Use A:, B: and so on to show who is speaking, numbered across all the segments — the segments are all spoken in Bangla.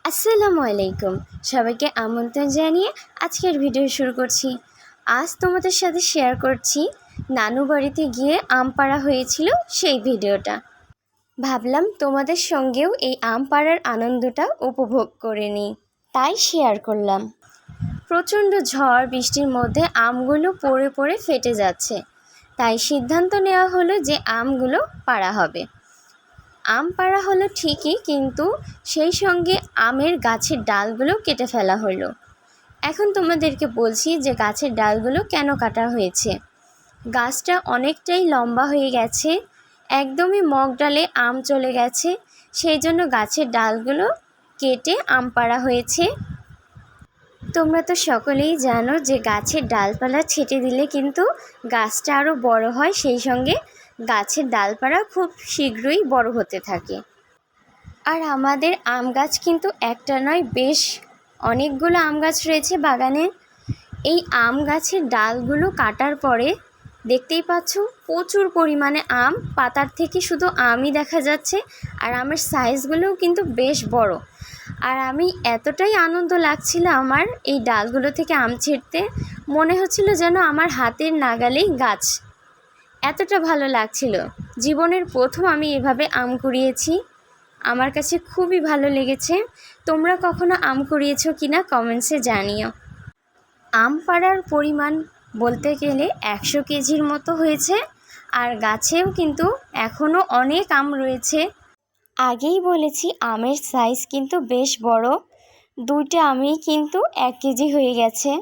A: আসসালামু আলাইকুম। সবাইকে আমন্ত্রণ জানিয়ে আজকের ভিডিও শুরু করছি। আজ তোমাদের সাথে শেয়ার করছি নানু বাড়িতে গিয়ে আম পাড়া হয়েছিল সেই ভিডিওটা। ভাবলাম তোমাদের সঙ্গেও এই আম পাড়ার আনন্দটা উপভোগ করে নিই, তাই শেয়ার করলাম। প্রচণ্ড ঝড় বৃষ্টির মধ্যে আমগুলো পড়ে পড়ে ফেটে যাচ্ছে, তাই সিদ্ধান্ত নেওয়া হলো যে আমগুলো পাড়া হবে। আম পাড়া হলো ঠিকই, কিন্তু সেই সঙ্গে আমের গাছের ডালগুলো কেটে ফেলা হলো। এখন তোমাদেরকে বলছি যে গাছের ডালগুলো কেন কাটা হয়েছে। গাছটা অনেকটাই লম্বা হয়ে গেছে, একদমই মগ ডালে আম চলে গেছে, সেই জন্য গাছের ডালগুলো কেটে আম পাড়া হয়েছে। তোমরা তো সকলেই জানো যে গাছের ডালপালা ছেঁটে দিলে কিন্তু গাছটা আরও বড় হয়, সেই সঙ্গে গাছের ডালপালা খুব শীঘ্রই বড় হতে থাকে। আর আমাদের আম গাছ কিন্তু একটা নয়, বেশ অনেকগুলো আম গাছ রয়েছে বাগানে। এই আম গাছের ডালগুলো কাটার পরে দেখতেই পাচ্ছ প্রচুর পরিমাণে আম, পাতার থেকে শুধু আমই দেখা যাচ্ছে। আর আমের সাইজগুলোও কিন্তু বেশ বড়। আর আমি এতটাই আনন্দ লাগছিল আমার এই ডালগুলো থেকে আম ছিঁড়তে, মনে হচ্ছিল যেন আমার হাতের নাগালেই গাছ। এতটা ভালো লাগছিল। জীবনের প্রথম আমি এভাবে আম কুড়িয়েছি, আমার কাছে খুবই ভালো লেগেছে। তোমরা কখনো আম কুড়িয়েছো কিনা কমেন্টসে জানিও। আম পাড়ার পরিমাণ বলতে গেলে 100 কেজির মতো হয়েছে। আর গাছেও কিন্তু এখনও অনেক আম রয়েছে। আগেই বলেছি আমের সাইজ কিন্তু বেশ বড়, দুইটা আমই কিন্তু 1 কেজি হয়ে গেছে।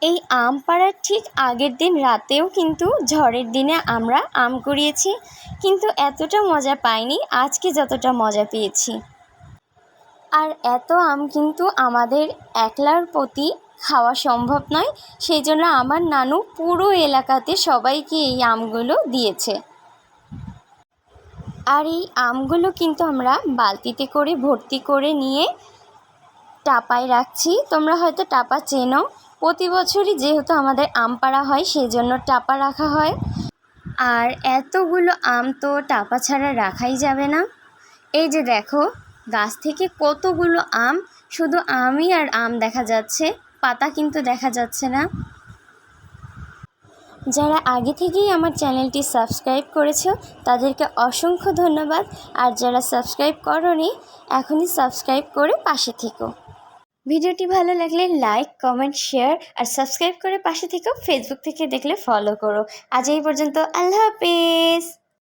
A: এই আম পাড়ার ঠিক আগের দিন রাতেও কিন্তু ঝড়ের দিনে আমরা আম কুড়িয়েছি, কিন্তু এতটা মজা পাইনি আজকে যতটা মজা পেয়েছি। আর এত আম কিন্তু আমাদের একলার প্রতি খাওয়া সম্ভব নয়, সেই জন্য আমার নানু পুরো এলাকাতে সবাইকে এই আমগুলো দিয়েছে। আর এই আমগুলো কিন্তু আমরা বালতিতে করে ভর্তি করে নিয়ে টাপায় রাখছি। তোমরা হয়তো টাপা চেনো, প্রতি বছরই যেহেতু আমাদের আম পাড়া হয় সেই জন্য টাপা রাখা হয়। আর এতগুলো আম তো টাপা ছাড়া রাখাই যাবে না। এই যে দেখো, গাছ থেকে কতগুলো আম, শুধু আমই আর আম দেখা যাচ্ছে, পাতা কিন্তু দেখা যাচ্ছে না। যারা আগে থেকেই আমার চ্যানেলটি সাবস্ক্রাইব করেছো তাদেরকে অসংখ্য ধন্যবাদ। আর যারা সাবস্ক্রাইব করোনি এখনই সাবস্ক্রাইব করে পাশে থেকো। ভিডিওটি ভালো লাগলে লাইক, কমেন্ট, শেয়ার আর সাবস্ক্রাইব করে পাশে থেকো। ফেসবুক থেকে দেখলে ফলো করো। আজ এই পর্যন্ত, আল্লাহ হাফেজ।